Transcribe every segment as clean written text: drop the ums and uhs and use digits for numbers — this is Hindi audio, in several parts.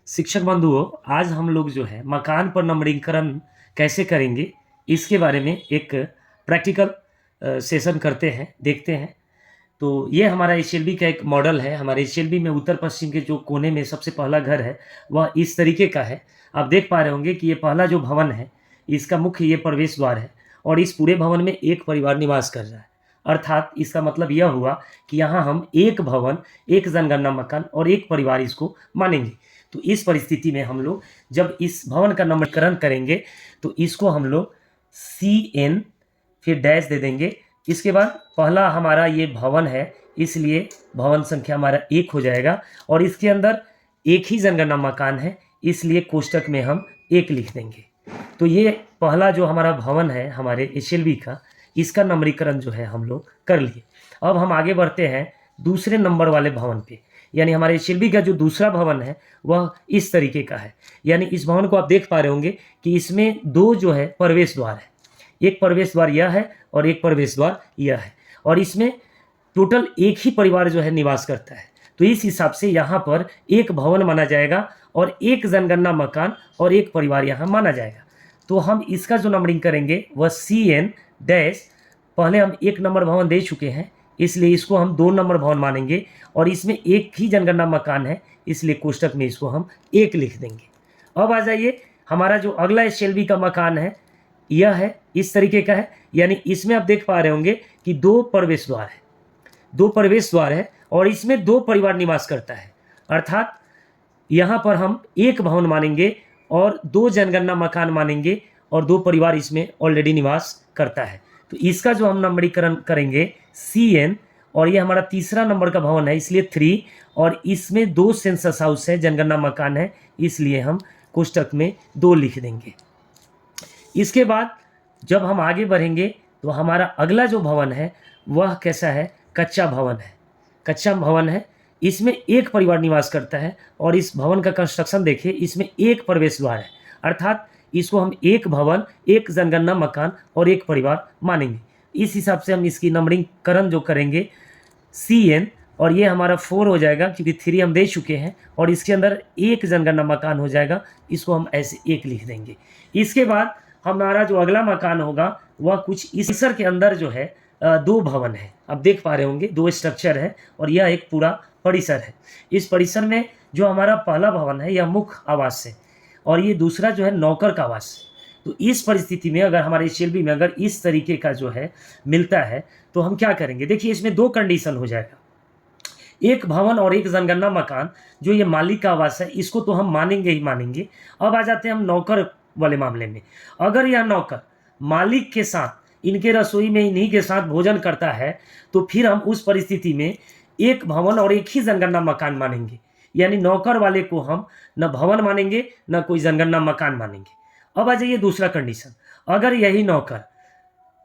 शिक्षक बंधुओं, आज हम लोग जो है मकान पर नंबरीकरण कैसे करेंगे, इसके बारे में एक प्रैक्टिकल सेशन करते हैं, देखते हैं। तो ये हमारा एचएलबी का एक मॉडल है। हमारे एचएलबी में उत्तर पश्चिम के जो कोने में सबसे पहला घर है, वह इस तरीके का है। आप देख पा रहे होंगे कि ये पहला जो भवन है, इसका मुख्य ये प्रवेश द्वार है और इस पूरे भवन में एक परिवार निवास कर रहा है। अर्थात इसका मतलब यह हुआ कि यहाँ हम एक भवन, एक जनगणना मकान और एक परिवार इसको मानेंगे। तो इस परिस्थिति में हम लोग जब इस भवन का नामकरण करेंगे तो इसको हम लोग CN फिर डैश दे देंगे। इसके बाद पहला हमारा ये भवन है, इसलिए भवन संख्या हमारा 1 हो जाएगा और इसके अंदर एक ही जनगणना मकान है, इसलिए कोष्टक में हम 1 लिख देंगे। तो ये पहला जो हमारा भवन है हमारे एचएलबी का, इसका नंबरीकरण जो है हम लोग कर लिए। अब हम आगे बढ़ते हैं दूसरे नंबर वाले भवन पे। यानी हमारे एचएलबी का जो दूसरा भवन है वह इस तरीके का है। यानी इस भवन को आप देख पा रहे होंगे कि इसमें 2 जो है प्रवेश द्वार है। एक प्रवेश द्वार यह है और एक प्रवेश द्वार यह है और इसमें टोटल एक ही परिवार जो है निवास करता है। तो इस हिसाब से यहाँ पर एक भवन माना जाएगा और एक जनगणना मकान और एक परिवार यहाँ माना जाएगा। तो हम इसका जो नंबरिंग करेंगे वह CN डैश, पहले हम 1 नंबर भवन दे चुके हैं, इसलिए इसको हम 2 नंबर भवन मानेंगे और इसमें एक ही जनगणना मकान है, इसलिए कोष्टक में इसको हम 1 लिख देंगे। अब आ जाइए, हमारा जो अगला एचएलबी का मकान है यह है, इस तरीके का है। यानी इसमें आप देख पा रहे होंगे कि 2 प्रवेश द्वार है, 2 प्रवेश द्वार है और इसमें 2 परिवार निवास करता है। अर्थात यहाँ पर हम एक भवन मानेंगे और 2 जनगणना मकान मानेंगे और 2 परिवार इसमें ऑलरेडी निवास करता है। तो इसका जो हम नंबरीकरण करेंगे CN, और ये हमारा तीसरा नंबर का भवन है, इसलिए 3, और इसमें 2 सेंसस हाउस है, जनगणना मकान है, इसलिए हम कोष्टक में 2 लिख देंगे। इसके बाद जब हम आगे बढ़ेंगे तो हमारा अगला जो भवन है वह कैसा है, कच्चा भवन है। कच्चा भवन है, इसमें एक परिवार निवास करता है और इस भवन का कंस्ट्रक्शन देखिए, इसमें एक प्रवेश द्वार है। अर्थात इसको हम एक भवन, एक जनगणना मकान और एक परिवार मानेंगे। इस हिसाब से हम इसकी नंबरिंग करण जो करेंगे CN, और ये हमारा 4 हो जाएगा क्योंकि 3 हम दे चुके हैं और इसके अंदर एक जनगणना मकान हो जाएगा, इसको हम ऐसे 1 लिख देंगे। इसके बाद हमारा जो अगला मकान होगा वह कुछ इस परिसर के अंदर जो है 2 भवन है। आप देख पा रहे होंगे 2 स्ट्रक्चर है और यह एक पूरा परिसर है। इस परिसर में जो हमारा पहला भवन है यह मुख्य आवास है और ये दूसरा जो है नौकर का आवास है। तो इस परिस्थिति में अगर हमारे एचएलबी में अगर इस तरीके का जो है मिलता है तो हम क्या करेंगे, देखिए इसमें 2 कंडीशन हो जाएगा। एक भवन और एक जनगणना मकान, जो ये मालिक का आवास है, इसको तो हम मानेंगे ही मानेंगे। अब आ जाते हैं हम नौकर वाले मामले में। अगर यह नौकर मालिक के साथ इनके रसोई में इन्हीं के साथ भोजन करता है तो फिर हम उस परिस्थिति में एक भवन और एक ही जनगणना मकान मानेंगे। यानी नौकर वाले को हम न भवन मानेंगे न कोई जनगणना मकान मानेंगे। अब आ जाइए दूसरा कंडीशन, अगर यही नौकर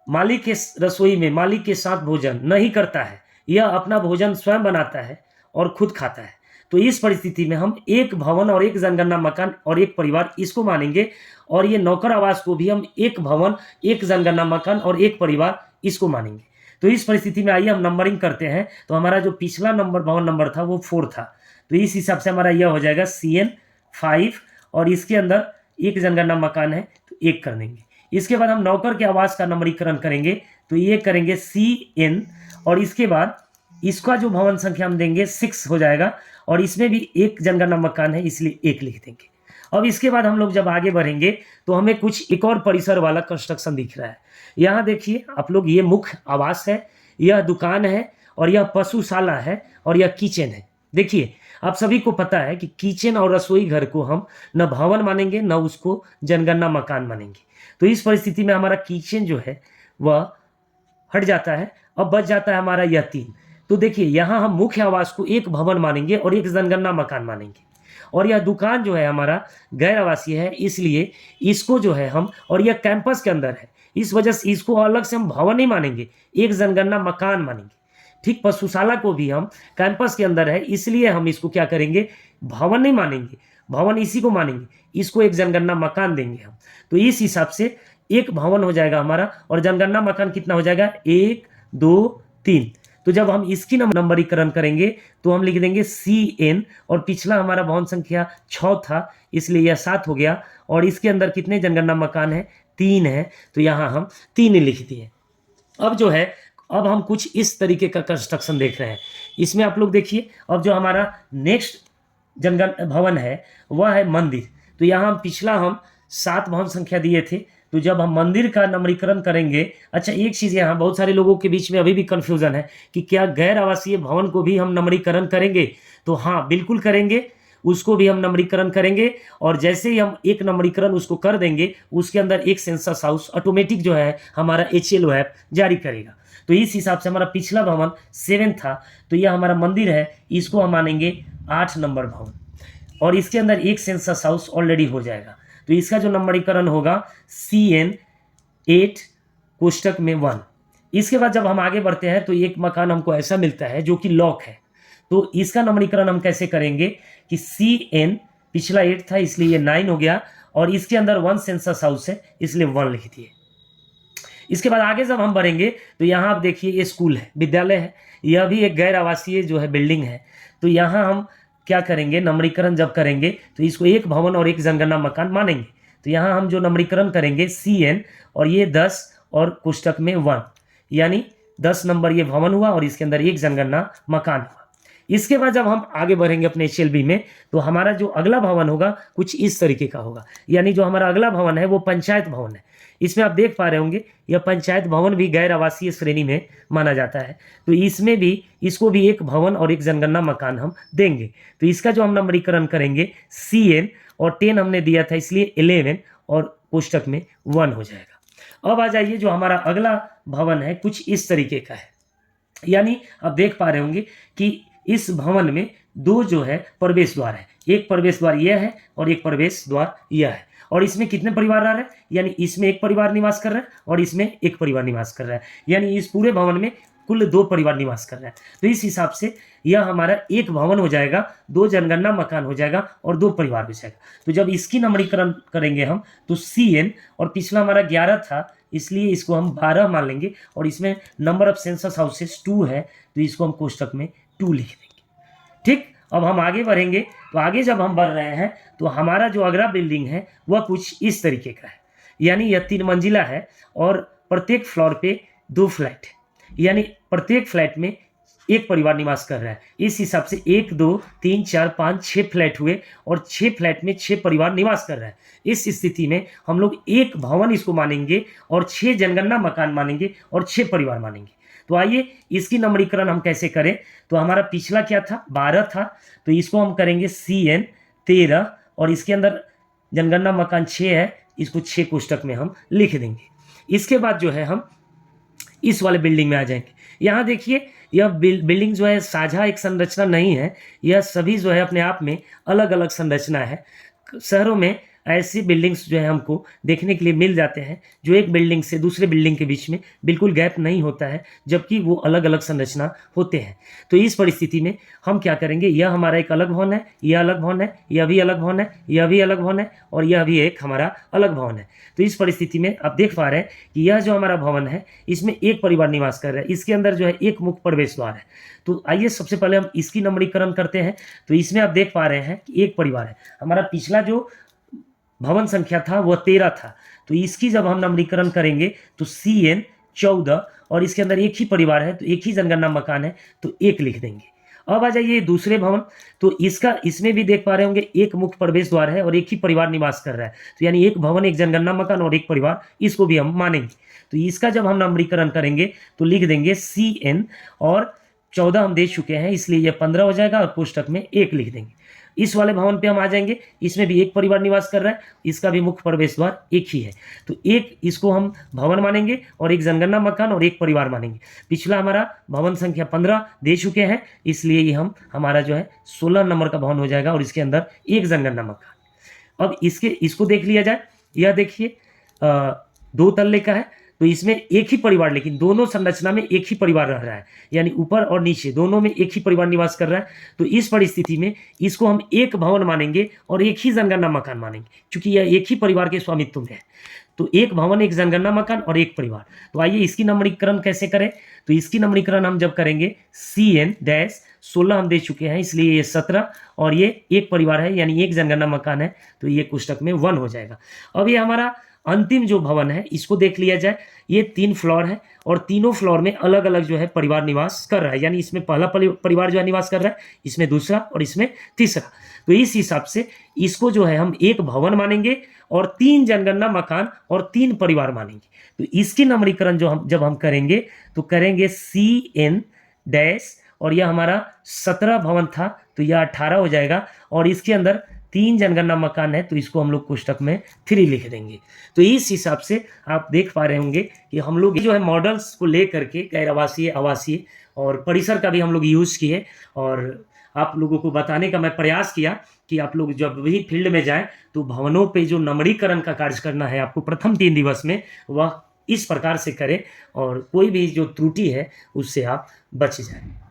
मालिक के रसोई में मालिक के साथ भोजन नहीं करता है, यह अपना भोजन स्वयं बनाता है और खुद खाता है, तो इस परिस्थिति में हम एक भवन और एक जनगणना मकान और एक परिवार इसको मानेंगे और ये नौकर आवास को भी हम एक भवन, एक जनगणना मकान और एक परिवार इसको मानेंगे। तो इस परिस्थिति में आइए हम नंबरिंग करते हैं। तो हमारा जो पिछला नंबर भवन नंबर था वो 4 था, तो इस हिसाब से हमारा यह हो जाएगा CN 5 और इसके अंदर एक जनगणना मकान है तो 1 कर देंगे। इसके बाद हम नौकर के आवास का नंबरीकरण करेंगे तो ये करेंगे CN और इसके बाद इसका जो भवन संख्या हम देंगे 6 हो जाएगा और इसमें भी एक जनगणना मकान है, इसलिए 1 लिख देंगे। अब इसके बाद हम लोग जब आगे बढ़ेंगे तो हमें कुछ एक और परिसर वाला कंस्ट्रक्शन दिख रहा है। यहाँ देखिए आप लोग, ये मुख्य आवास है, यह दुकान है और यह पशुशाला है और यह किचन है। देखिए आप सभी को पता है कि किचन और रसोई घर को हम न भवन मानेंगे न उसको जनगणना मकान मानेंगे। तो इस परिस्थिति में हमारा किचन जो है वह हट जाता है, अब बच जाता है हमारा यह 3। तो देखिए यहाँ हम मुख्य आवास को एक भवन मानेंगे और एक जनगणना मकान मानेंगे और यह दुकान जो है हमारा गैर आवासीय है, इसलिए इसको जो है हम, और यह कैंपस के अंदर है, इस वजह से इसको अलग से हम भवन नहीं मानेंगे, एक जनगणना मकान मानेंगे। ठीक, पशुशाला को भी हम कैंपस के अंदर है, इसलिए हम इसको क्या करेंगे, भवन नहीं मानेंगे, भवन इसी को मानेंगे, इसको एक जनगणना मकान देंगे हम। तो इस हिसाब से एक भवन हो जाएगा हमारा और जनगणना मकान कितना हो जाएगा, 1 2 3। तो जब हम इसकी नंबरीकरण करेंगे तो हम लिख देंगे CN, और पिछला हमारा भवन संख्या 6 था इसलिए यह 7 हो गया, और इसके अंदर कितने जनगणना मकान है, 3 है, तो यहाँ हम 3 लिख दिए। अब जो है, अब हम कुछ इस तरीके का कंस्ट्रक्शन देख रहे हैं। इसमें आप लोग देखिए, अब जो हमारा नेक्स्ट जनगण भवन है वह है मंदिर। तो यहाँ पिछला हम 7 भवन संख्या दिए थे, तो जब हम मंदिर का नंबरीकरण करेंगे, अच्छा एक चीज़ यहाँ बहुत सारे लोगों के बीच में अभी भी कन्फ्यूज़न है कि क्या गैर आवासीय भवन को भी हम नंबरीकरण करेंगे, तो हाँ बिल्कुल करेंगे, उसको भी हम नंबरीकरण करेंगे। और जैसे ही हम एक नंबरीकरण उसको कर देंगे, उसके अंदर एक सेंसस हाउस ऑटोमेटिक जो है हमारा HLO ऐप जारी करेगा। तो इस हिसाब से हमारा पिछला भवन 7 था, तो यह हमारा मंदिर है, इसको हम मानेंगे 8 नंबर भवन, और इसके अंदर एक सेंसस हाउस ऑलरेडी हो जाएगा। तो इसका जो नंबरीकरण होगा CN 8 कोष्टक में 1। इसके बाद जब हम आगे बढ़ते हैं तो एक मकान हमको ऐसा मिलता है जो कि लॉक है, तो इसका नंबरीकरण हम कैसे करेंगे कि CN पिछला 8 था इसलिए ये 9 हो गया, और इसके अंदर 1 सेंसस हाउस है इसलिए 1 लिख दिए। इसके बाद आगे जब हम बढ़ेंगे तो यहाँ आप देखिए ये स्कूल है, विद्यालय है, यह भी एक गैर आवासीय जो है बिल्डिंग है। तो यहाँ हम क्या करेंगे, नंबरीकरण जब करेंगे तो इसको एक भवन और एक जनगणना मकान मानेंगे। तो यहाँ हम जो नंबरीकरण करेंगे CN, और ये 10 और कोष्टक में 1, यानी 10 नंबर ये भवन हुआ और इसके अंदर एक जनगणना मकान हुआ। इसके बाद जब हम आगे बढ़ेंगे अपने HLB में, तो हमारा जो अगला भवन होगा कुछ इस तरीके का होगा, यानी जो हमारा अगला भवन है वो पंचायत भवन है। इसमें आप देख पा रहे होंगे यह पंचायत भवन भी गैर आवासीय श्रेणी में माना जाता है, तो इसमें भी इसको भी एक भवन और एक जनगणना मकान हम देंगे। तो इसका जो हम नंबरीकरण करेंगे CN, और 10 हमने दिया था इसलिए 11 और कोष्टक में 1 हो जाएगा। अब आ जाइए, जो हमारा अगला भवन है कुछ इस तरीके का है, यानी आप देख पा रहे होंगे कि इस भवन में 2 जो है प्रवेश द्वार है, एक प्रवेश द्वार यह है और एक प्रवेश द्वार यह है, और इसमें कितने परिवार रह रहे हैं, यानी इसमें एक परिवार निवास कर रहा है और इसमें एक परिवार निवास कर रहा है, यानी इस पूरे भवन में कुल 2 परिवार निवास कर रहे हैं। तो इस हिसाब से यह हमारा एक भवन हो जाएगा, 2 जनगणना मकान हो जाएगा और 2 परिवार हो जाएगा। तो जब इसकी नंबरीकरण करेंगे हम तो CN, और पिछला हमारा 11 था इसलिए इसको हम 12 मान लेंगे, और इसमें नंबर ऑफ सेंसस हाउसेस 2 है तो इसको हम कोष्टक में 2 लिख देंगे। ठीक, अब हम आगे बढ़ेंगे, तो आगे जब हम बढ़ रहे हैं तो हमारा जो अगला बिल्डिंग है वह कुछ इस तरीके का है, यानी यह 3 मंजिला है और प्रत्येक फ्लोर पे 2 फ्लैट है, यानी प्रत्येक फ्लैट में एक परिवार निवास कर रहा है। इस हिसाब से 1 2 3 4 5 6 फ्लैट हुए, और 6 फ्लैट में 6 परिवार निवास कर रहा है। इस स्थिति में हम लोग एक भवन इसको मानेंगे और 6 जनगणना मकान मानेंगे और 6 परिवार मानेंगे। तो आइए इसकी नंबरीकरण हम कैसे करें। तो हमारा पिछला क्या था, 12 था, तो इसको हम करेंगे CN 13, और इसके अंदर जनगणना मकान 6 है, इसको 6 कोष्टक में हम लिख देंगे। इसके बाद जो है हम इस वाले बिल्डिंग में आ जाएंगे। यहाँ देखिए यह बिल्डिंग जो है साझा एक संरचना नहीं है, यह सभी जो है अपने आप में अलग अलग संरचना है। शहरों में ऐसी बिल्डिंग्स जो है हमको देखने के लिए मिल जाते हैं जो एक बिल्डिंग से दूसरे बिल्डिंग के बीच में बिल्कुल गैप नहीं होता है, जबकि वो अलग अलग संरचना होते हैं। तो इस परिस्थिति में हम क्या करेंगे, यह हमारा एक अलग भवन है, यह अलग भवन है, यह भी अलग भवन है, यह भी अलग भवन है, और यह भी एक हमारा अलग भवन है। तो इस परिस्थिति में आप देख पा रहे हैं कि यह जो हमारा भवन है इसमें एक परिवार निवास कर रहा है, इसके अंदर जो है एक मुख्य प्रवेश द्वार है। तो आइए सबसे पहले हम इसकी नंबरीकरण करते हैं। तो इसमें आप देख पा रहे हैं कि एक परिवार है। हमारा पिछला जो भवन संख्या था वह 13 था, तो इसकी जब हम नंबरीकरण करेंगे तो CN 14, और इसके अंदर एक ही परिवार है तो एक ही जनगणना मकान है तो 1 लिख देंगे। अब आ जाइए दूसरे भवन, तो इसमें भी देख पा रहे होंगे एक मुख्य प्रवेश द्वार है और एक ही परिवार निवास कर रहा है, तो यानी एक भवन एक जनगणना मकान और एक परिवार, इसको भी हम मानेंगे। तो इसका जब हम नंबरीकरण करेंगे तो लिख देंगे CN, और 14 हम दे चुके हैं इसलिए यह 15 हो जाएगा, और कोष्टक में 1 लिख देंगे। इस वाले भवन पे हम आ जाएंगे, इसमें भी एक परिवार निवास कर रहा है, इसका भी मुख्य प्रवेश द्वार एक ही है, तो एक इसको हम भवन मानेंगे और एक जनगणना मकान और एक परिवार मानेंगे। पिछला हमारा भवन संख्या 15 दे चुके हैं, इसलिए ये हमारा जो है 16 नंबर का भवन हो जाएगा और इसके अंदर एक जनगणना मकान। अब इसको देख लिया जाए, यह देखिए 2 तल्ले का है, तो इसमें एक ही परिवार, लेकिन दोनों संरचना में एक ही परिवार रह रहा है, यानी ऊपर और नीचे दोनों में एक ही परिवार निवास कर रहा है। तो इस परिस्थिति में इसको हम एक भवन मानेंगे और एक ही जनगणना मकान मानेंगे, क्योंकि यह एक ही परिवार के स्वामित्व में है। तो एक भवन एक जनगणना मकान और एक परिवार। तो आइए इसकी नंबरीकरण कैसे करें। तो इसकी नम्रीकरण हम जब करेंगे CN डैश 16 हम दे चुके हैं, इसलिए ये 17 और ये एक परिवार है यानी एक जनगणना मकान है, तो ये कोष्टक में 1 हो जाएगा। अब ये हमारा अंतिम जो भवन है इसको देख लिया जाए। ये 3 फ्लोर है और तीनों फ्लोर में अलग अलग जो है परिवार निवास कर रहा है, यानी इसमें पहला परिवार जो है निवास कर रहा है, इसमें दूसरा और इसमें तीसरा। तो इस हिसाब से इसको जो है हम एक भवन मानेंगे और 3 जनगणना मकान और 3 परिवार मानेंगे। तो इसकी नम्रीकरण जब हम करेंगे तो करेंगे CN डैश और यह हमारा 17 भवन था तो यह 18 हो जाएगा और इसके अंदर 3 जनगणना मकान है तो इसको हम लोग कोष्टक में 3 लिख देंगे। तो इस हिसाब से आप देख पा रहे होंगे कि हम लोग जो है मॉडल्स को ले करके गैर आवासीय, आवासीय और परिसर का भी हम लोग यूज़ किए और आप लोगों को बताने का मैं प्रयास किया कि आप लोग जब भी फील्ड में जाएं तो भवनों पे जो नम्रीकरण का कार्य करना है आपको प्रथम 3 दिवस में, वह इस प्रकार से करें और कोई भी जो त्रुटि है उससे आप बच जाएं।